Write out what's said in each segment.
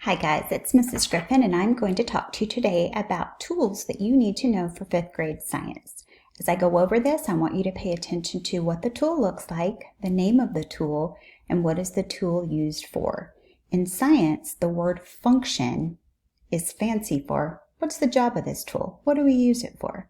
Hi guys, it's Mrs. Griffin and I'm going to talk to you today about tools that you need to know for 5th grade science. As I go over this, I want you to pay attention to what the tool looks like, the name of the tool, and what is the tool used for. In science, the word function is fancy for what's the job of this tool? What do we use it for?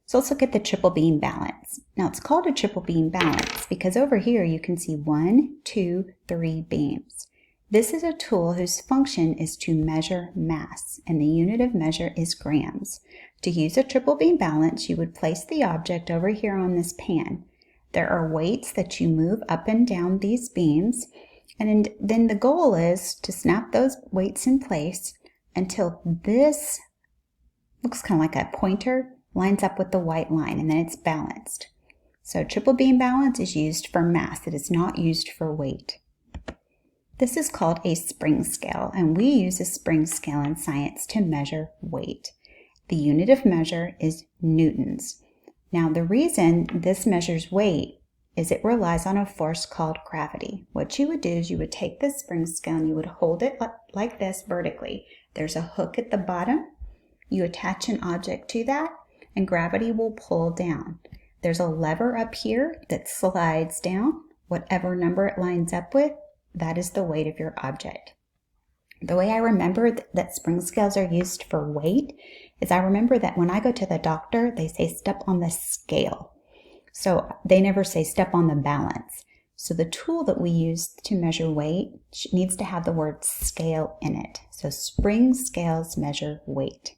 So let's look at the triple beam balance. Now it's called a triple beam balance because over here you can see 1, 2, 3 beams. This is a tool whose function is to measure mass, and the unit of measure is grams. To use a triple beam balance, you would place the object over here on this pan. There are weights that you move up and down these beams, and then the goal is to snap those weights in place until this looks kind of like a pointer, lines up with the white line, and then it's balanced. So triple beam balance is used for mass. It is not used for weight. This is called a spring scale, and we use a spring scale in science to measure weight. The unit of measure is newtons. Now, the reason this measures weight is it relies on a force called gravity. What you would do is you would take this spring scale and you would hold it like this vertically. There's a hook at the bottom. You attach an object to that, and gravity will pull down. There's a lever up here that slides down. Whatever number it lines up with, that is the weight of your object. The way I remember that spring scales are used for weight is I remember that when I go to the doctor, they say step on the scale. So they never say step on the balance. So the tool that we use to measure weight needs to have the word scale in it. So spring scales measure weight.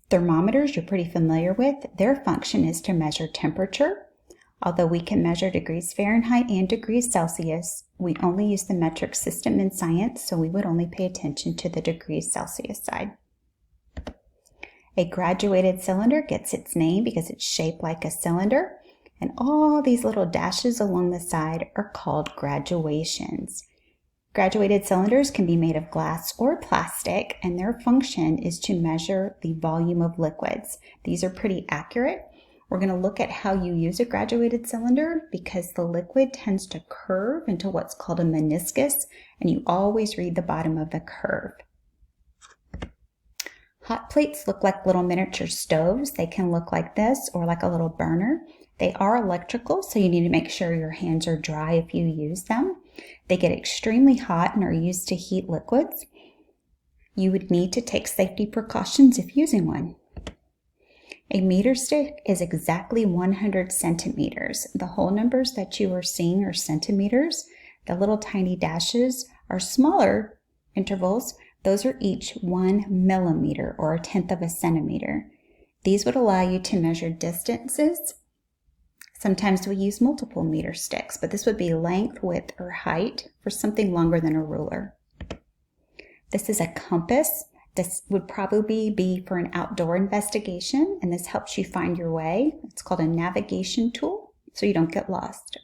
Thermometers you're pretty familiar with. Their function is to measure temperature. Although we can measure degrees Fahrenheit and degrees Celsius, we only use the metric system in science, so we would only pay attention to the degrees Celsius side. A graduated cylinder gets its name because it's shaped like a cylinder, and all these little dashes along the side are called graduations. Graduated cylinders can be made of glass or plastic, and their function is to measure the volume of liquids. These are pretty accurate. We're going to look at how you use a graduated cylinder because the liquid tends to curve into what's called a meniscus, and you always read the bottom of the curve. Hot plates look like little miniature stoves. They can look like this or like a little burner. They are electrical, so you need to make sure your hands are dry if you use them. They get extremely hot and are used to heat liquids. You would need to take safety precautions if using one. A meter stick is exactly 100 centimeters. The whole numbers that you are seeing are centimeters. The little tiny dashes are smaller intervals. Those are each 1 millimeter or 1/10 of a centimeter. These would allow you to measure distances. Sometimes we use multiple meter sticks, but this would be length, width, or height for something longer than a ruler. This is a compass. This would probably be for an outdoor investigation, and this helps you find your way. It's called a navigation tool, so you don't get lost.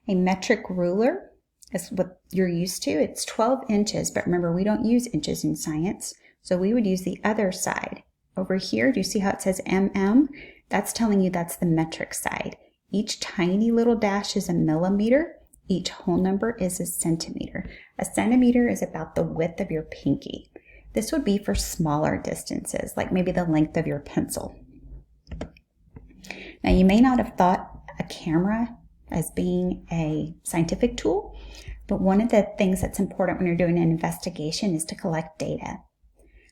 A metric ruler is what you're used to. It's 12 inches, but remember, we don't use inches in science, so we would use the other side. Over here, do you see how it says mm? That's telling you that's the metric side. Each tiny little dash is a millimeter. Each whole number is a centimeter. A centimeter is about the width of your pinky. This would be for smaller distances, like maybe the length of your pencil. Now, you may not have thought a camera as being a scientific tool, but one of the things that's important when you're doing an investigation is to collect data.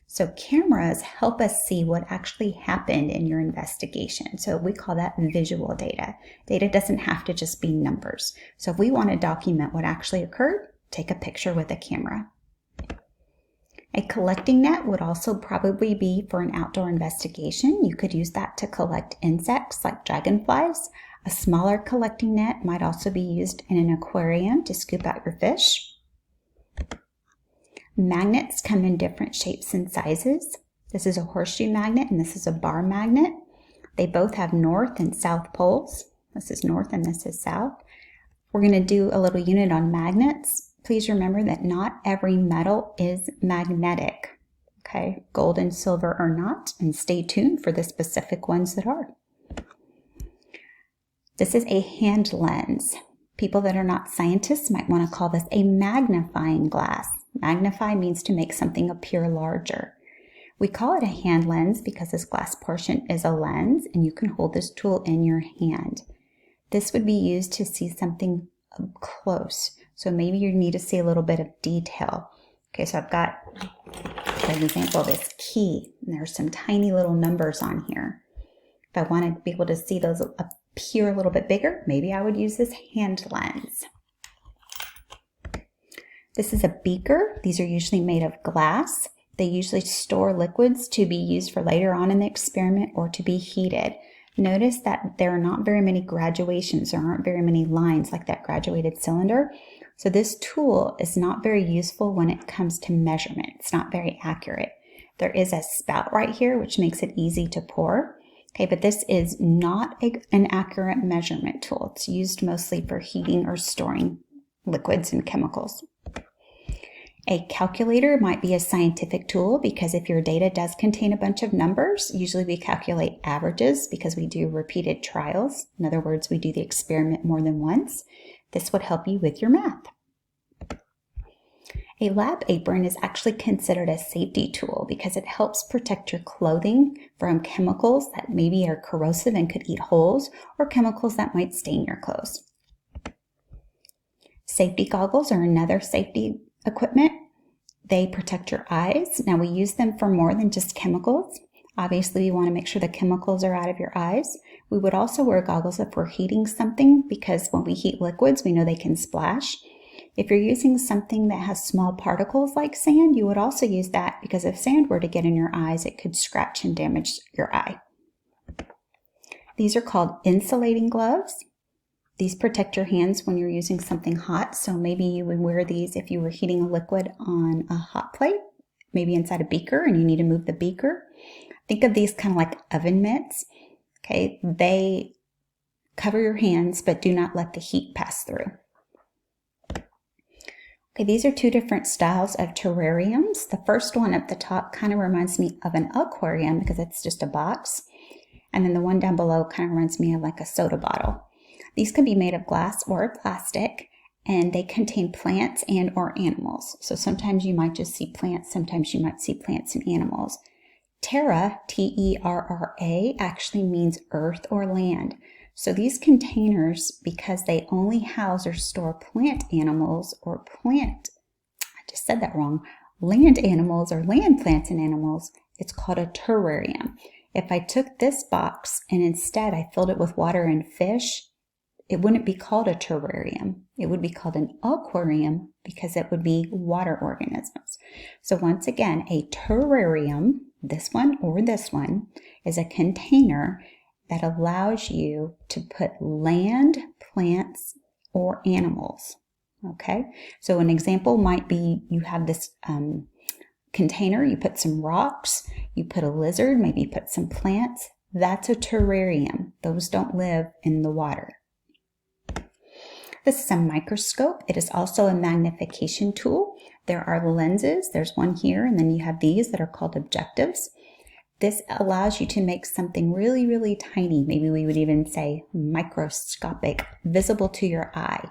So cameras help us see what actually happened in your investigation. So we call that visual data. Data doesn't have to just be numbers. So if we want to document what actually occurred, take a picture with a camera. A collecting net would also probably be for an outdoor investigation. You could use that to collect insects like dragonflies. A smaller collecting net might also be used in an aquarium to scoop out your fish. Magnets come in different shapes and sizes. This is a horseshoe magnet and this is a bar magnet. They both have north and south poles. This is north and this is south. We're going to do a little unit on magnets. Please remember that not every metal is magnetic, okay? Gold and silver are not, and stay tuned for the specific ones that are. This is a hand lens. People that are not scientists might want to call this a magnifying glass. Magnify means to make something appear larger. We call it a hand lens because this glass portion is a lens and you can hold this tool in your hand. This would be used to see something up close. So maybe you need to see a little bit of detail. Okay, so I've got, for example, this key, and there's some tiny little numbers on here. If I want to be able to see those appear a little bit bigger, maybe I would use this hand lens. This is a beaker. These are usually made of glass. They usually store liquids to be used for later on in the experiment or to be heated. Notice that there are not very many graduations. There aren't very many lines like that graduated cylinder. So this tool is not very useful when it comes to measurement. It's not very accurate. There is a spout right here, which makes it easy to pour. Okay, but this is not an accurate measurement tool. It's used mostly for heating or storing liquids and chemicals. A calculator might be a scientific tool because if your data does contain a bunch of numbers, usually we calculate averages because we do repeated trials. In other words, we do the experiment more than once. This would help you with your math. A lab apron is actually considered a safety tool because it helps protect your clothing from chemicals that maybe are corrosive and could eat holes, or chemicals that might stain your clothes. Safety goggles are another safety equipment. They protect your eyes. Now we use them for more than just chemicals. Obviously, we want to make sure the chemicals are out of your eyes. We would also wear goggles if we're heating something because when we heat liquids, we know they can splash. If you're using something that has small particles like sand, you would also use that because if sand were to get in your eyes, it could scratch and damage your eye. These are called insulating gloves. These protect your hands when you're using something hot, so maybe you would wear these if you were heating a liquid on a hot plate, maybe inside a beaker and you need to move the beaker. Think of these kind of like oven mitts. Okay, they cover your hands but do not let the heat pass through. Okay, these are two different styles of terrariums. The first one at the top kind of reminds me of an aquarium because it's just a box, and then the one down below kind of reminds me of like a soda bottle. These can be made of glass or plastic, and they contain plants and or animals. So sometimes you might just see plants, sometimes you might see plants and animals. Terra, T-E-R-R-A, actually means earth or land. So these containers, because they only house or store land animals or land plants and animals, it's called a terrarium. If I took this box and instead I filled it with water and fish, it wouldn't be called a terrarium. It would be called an aquarium because it would be water organisms. So once again, a terrarium, this one or this one, is a container that allows you to put land, plants, or animals. Okay, so an example might be you have this container, you put some rocks, you put a lizard, maybe you put some plants. That's a terrarium. Those don't live in the water. This is a microscope. It is also a magnification tool. There are lenses. There's one here, and then you have these that are called objectives. This allows you to make something really, really tiny. Maybe we would even say microscopic, visible to your eye.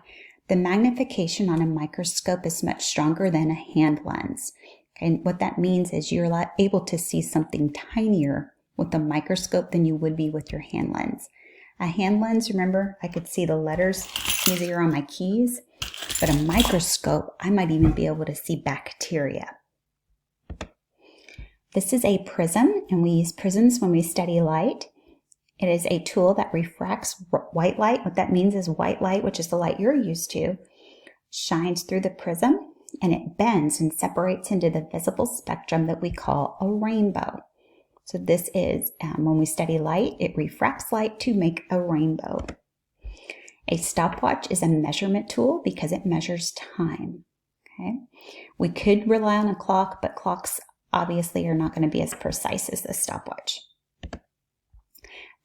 The magnification on a microscope is much stronger than a hand lens. And what that means is you're able to see something tinier with a microscope than you would be with your hand lens. A hand lens, remember, I could see the letters easier on my keys, but a microscope, I might even be able to see bacteria. This is a prism, and we use prisms when we study light. It is a tool that refracts white light. What that means is white light, which is the light you're used to, shines through the prism, and it bends and separates into the visible spectrum that we call a rainbow. So this is, when we study light, it refracts light to make a rainbow. A stopwatch is a measurement tool because it measures time. Okay, we could rely on a clock, but clocks obviously are not going to be as precise as the stopwatch.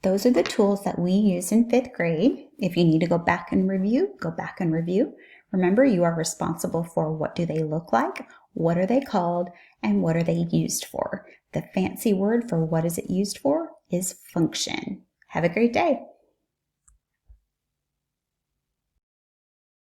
Those are the tools that we use in 5th grade. If you need to go back and review, go back and review. Remember, you are responsible for what do they look like, what are they called, and what are they used for. The fancy word for what is it used for is function. Have a great day.